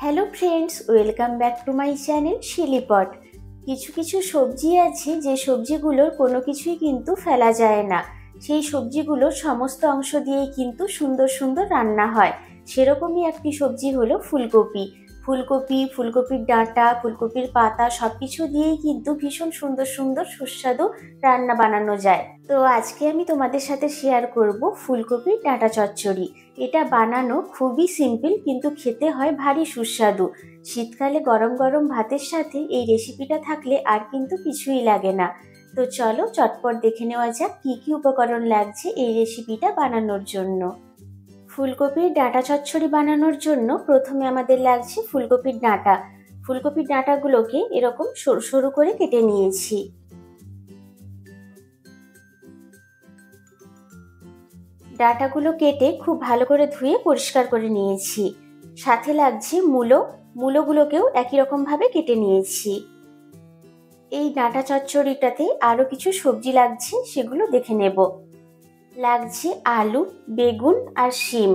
Hello friends, welcome back to my channel শিলিপট। কিছু কিছু সবজি আছে যে সবজিগুলোর কোনো কিছুই কিন্তু ফেলা যায় না। সেই সবজিগুলোর সমস্ত অংশ দিয়েই কিন্তু সুন্দর সুন্দর রান্না হয়। সেরকমই একটি সবজি হলো ফুলকপি। ফুলকপির ডাঁটা, ফুলকপির পাতা সব কিছু দিয়েই কিন্তু ভীষণ সুন্দর সুন্দর সুস্বাদু রান্না বানানো যায়। তো আজকে আমি তোমাদের সাথে শেয়ার করব ফুলকপির ডাঁটা চচ্চড়ি। এটা বানানো খুবই সিম্পল, কিন্তু খেতে হয় ভারী সুস্বাদু। শীতকালে গরম গরম ভাতের সাথে এই রেসিপিটা থাকলে আর কিন্তু কিছুই লাগে না। তো চলো চটপট দেখে নেওয়া যাক কি কি উপকরণ লাগছে এই রেসিপিটা বানানোর জন্য। ফুলকপির ডাঁটা চচ্চড়ি বানানোর জন্য প্রথমে আমাদের লাগছে ফুলকপির ডাঁটা। ফুলকপির ডাঁটাগুলোকে এরকম সরু সরু করে কেটে নিয়েছি। ডাঁটাগুলো কেটে খুব ভালো করে ধুয়ে পরিষ্কার করে নিয়েছি। সাথে লাগছে মূলোগুলোকেও একই রকম ভাবে কেটে নিয়েছি। এই ডাঁটা চচ্চড়িটাতে আরো কিছু সবজি লাগছে, সেগুলো দেখে নেব। লাগছে আলু, বেগুন আর শিম।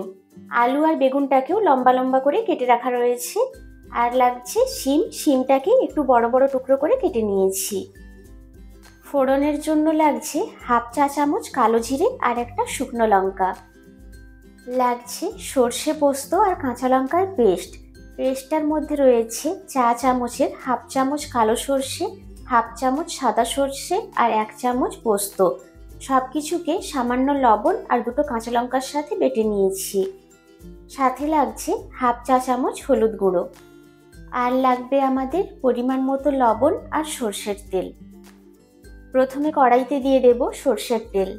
আলু আর বেগুনটাকেও লম্বা লম্বা করে কেটে রাখা রয়েছে। আর লাগছে শিমটাকে একটু বড় বড় টুকরো করে কেটে নিয়েছি। ফোড়নের জন্য লাগছে হাফ চা চামচ কালো জিরে আর একটা শুকনো লঙ্কা। লাগছে সর্ষে পোস্ত আর কাঁচা লঙ্কার পেস্টটার মধ্যে রয়েছে চা চামচের হাফ চামচ কালো সর্ষে, হাফ চামচ সাদা সর্ষে আর 1 চামচ পোস্ত। সব কিছুকে সামান্য লবণ আর 2 কাঁচা লঙ্কার সাথে বেটে নিয়েছি। সাথে লাগছে হাফ চা চামচ হলুদ গুঁড়ো। আর লাগবে আমাদের পরিমাণ মতো লবণ আর সর্ষের তেল। প্রথমে কড়াইতে দিয়ে দেব সর্ষের তেল।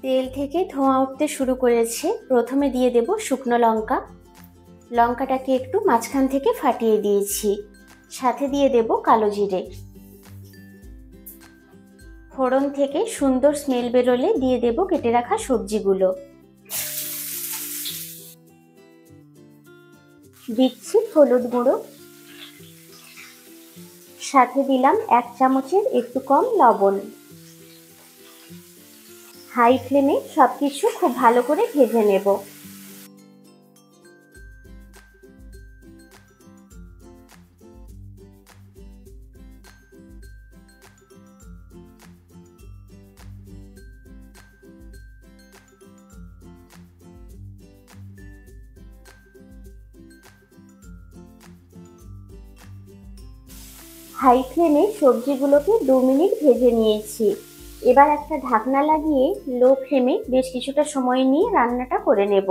তেল থেকে ধোঁয়া উঠতে শুরু করেছে। প্রথমে দিয়ে দেব শুকনো লঙ্কা। লঙ্কাটাকে একটু মাঝখান থেকে ফাটিয়ে দিয়েছি। সাথে দিয়ে দেব কালো জিরে। ফোড়ন থেকে সুন্দর স্মেল বেরোলে দিয়ে দেব কেটে রাখা সবজিগুলো। দিচ্ছি হলুদ গুঁড়ো। সাথে দিলাম 1 চামচের একটু কম লবণ। হাই ফ্লেমে সবকিছু খুব ভালো করে ভেজে নেব। হাই ফ্লেমে সবজিগুলোকে 2 মিনিট ভেজে নিয়েছি। এবার একটা ঢাকনা লাগিয়ে লো ফ্লেমে বেশ কিছুটা সময় নিয়ে রান্নাটা করে নেব,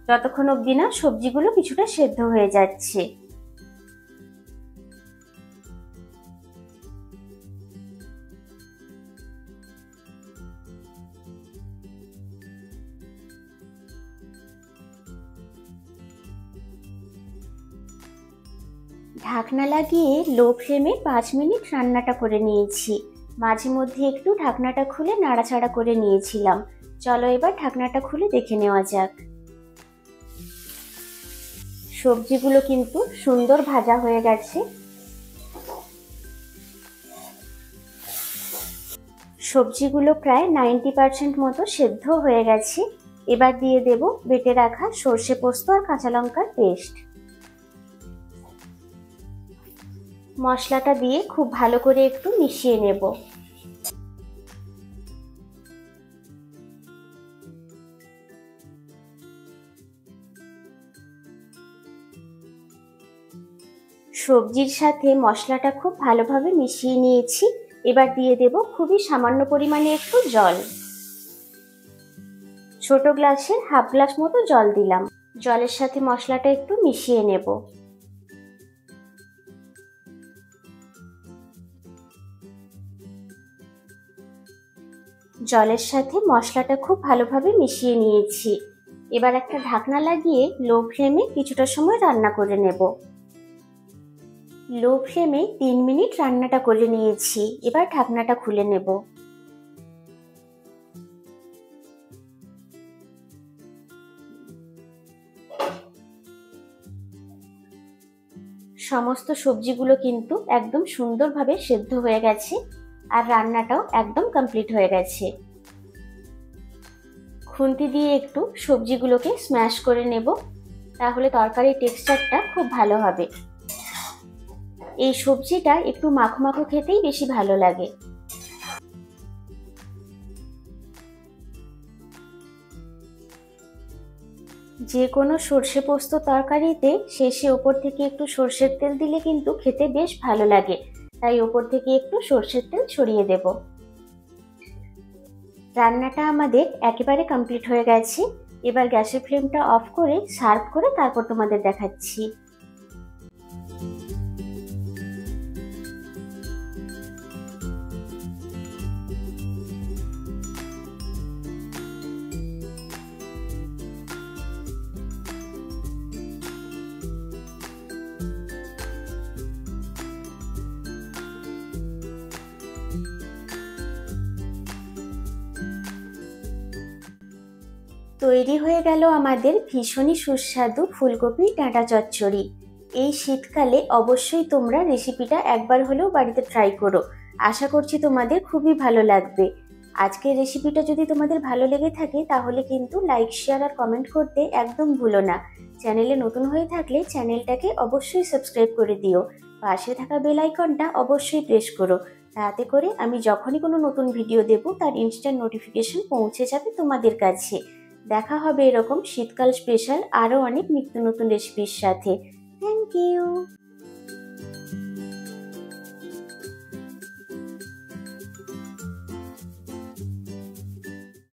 যতক্ষণ অবধি না সবজিগুলো কিছুটা সেদ্ধ হয়ে যাচ্ছে। ঢাকনা লাগিয়ে লো ফ্লেমে 5 মিনিট রান্নাটা করে নিয়েছি। মাঝে মধ্যে একটু ঢাকনাটা খুলে নাড়াচাড়া করে নিয়েছিলাম। চলো এবার ঢাকনাটা খুলে দেখে নেওয়া যাক। সবজিগুলো কিন্তু সুন্দর ভাজা হয়ে গেছে। সবজিগুলো প্রায় 90% মতো সেদ্ধ হয়ে গেছে। এবার দিয়ে দেব বেটে রাখা সর্ষে পোস্ত আর কাঁচা লঙ্কার পেস্ট। মশলাটা দিয়ে খুব ভালো করে একটু মিশিয়ে নেব। সবজির সাথে মশলাটা খুব ভালোভাবে মিশিয়ে নিয়েছি। এবার দিয়ে দেব খুবই সামান্য পরিমাণে একটু জল। ছোট গ্লাসের হাফ গ্লাস মতো জল দিলাম। জলের সাথে মশলাটা একটু মিশিয়ে নেব। জলের সাথে মশলাটা খুব ভালোভাবে মিশিয়ে নিয়েছি। এবার একটা ঢাকনা লাগিয়ে লো ফ্লেমে কিছুটা সময় রান্না করে নেব। লো ফ্লেমে 3 মিনিট রান্নাটা করে নিয়েছি। এবার ঢাকনাটা খুলে নেব। সমস্ত সবজিগুলো কিন্তু একদম সুন্দরভাবে সেদ্ধ হয়ে গেছে আর রান্নাটাও একদম কমপ্লিট হয়ে গেছে। খুন্তি দিয়ে একটু সবজিগুলোকে স্ম্যাশ করে নেব। তাহলে তরকারির টেক্সচারটা খুব ভালো হবে। এই সবজিটা একটু মাখো মাখো খেতেই বেশি ভালো লাগে। যে কোনো সর্ষে পোস্ত তরকারিতে শেষে ওপর থেকে একটু সর্ষের তেল দিলে কিন্তু খেতে বেশ ভালো লাগে, তাই ওপর থেকে একটু সর্ষের তেল ছড়িয়ে দেব। রান্নাটা আমাদের একেবারে কমপ্লিট হয়ে গেছে। এবার গ্যাসের ফ্লেমটা অফ করে সার্ভ করে তারপর তোমাদের দেখাচ্ছি। তৈরি হয়ে গেল আমাদের ভীষণই সুস্বাদু ফুলকপি ডাঁটা চচ্চড়ি। এই শীতকালে অবশ্যই তোমরা রেসিপিটা একবার হলেও বাড়িতে ট্রাই করো। আশা করছি তোমাদের খুবই ভালো লাগবে। আজকের রেসিপিটা যদি তোমাদের ভালো লেগে থাকে তাহলে কিন্তু লাইক, শেয়ার আর কমেন্ট করতে একদম ভুলো না। চ্যানেলে নতুন হয়ে থাকলে চ্যানেলটাকে অবশ্যই সাবস্ক্রাইব করে দিও। পাশে থাকা বেল আইকনটা অবশ্যই প্রেস করো, তাতে করে আমি যখনই কোনো নতুন ভিডিও দেব তার ইনস্ট্যান্ট নোটিফিকেশন পৌঁছে যাবে তোমাদের কাছে। দেখা হবে এরকম শীতকাল স্পেশাল আরও অনেক নিত্য নতুন রেসিপির সাথে। Thank you.